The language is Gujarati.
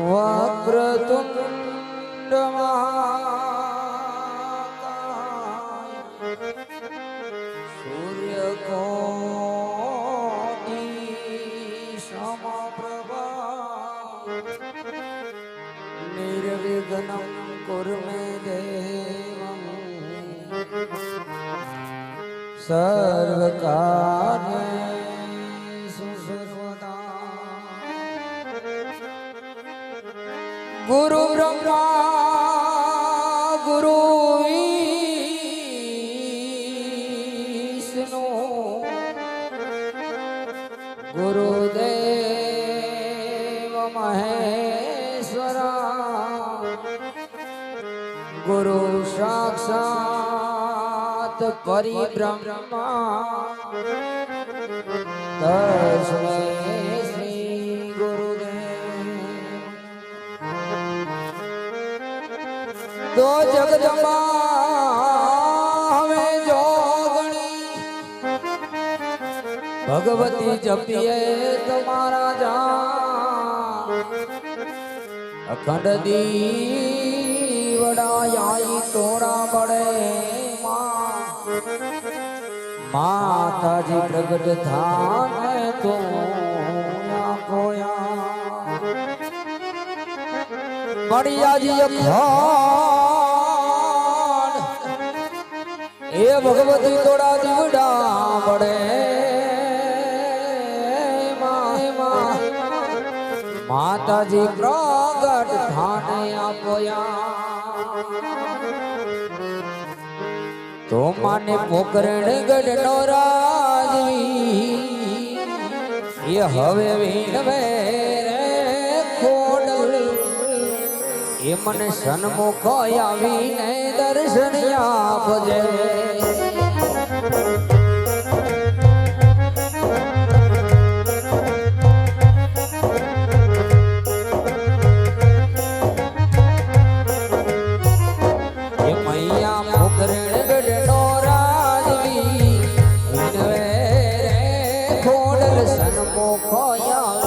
વક્રતુંડ મહાકાય સૂર્યકોટિ સમપ્રભા નિર્વિઘ્નં કુરુ મે દેવં સર્વકાર્યેષુ સર્વદા ગુરુ બ્રહ્મા ગુરુ વિષ્ણુ ગુરુદેવ મહેશ્વરા ગુરુ સાક્ષાત પરિબ્રહ્મા તસ્મૈ શ્રી ગુરુદેવ તો જગદંબા હવે જોગણી ભગવતી જપીએ તમારા જા અખંડ દીવડાયાઈ તોરા બળે માતાજી પ્રગટ થાને તો મળ્યાજી અખાડ એ ભગવતી તોડા દીવડા બળે માતાજી પ્રગટ થાને આપોયા તો માને પોકરણ ગઢ નો રાજવી એ હવે વીણવે રે ખોડલ એ મને સન્મુખ આવીને દર્શન આપજે ખોયા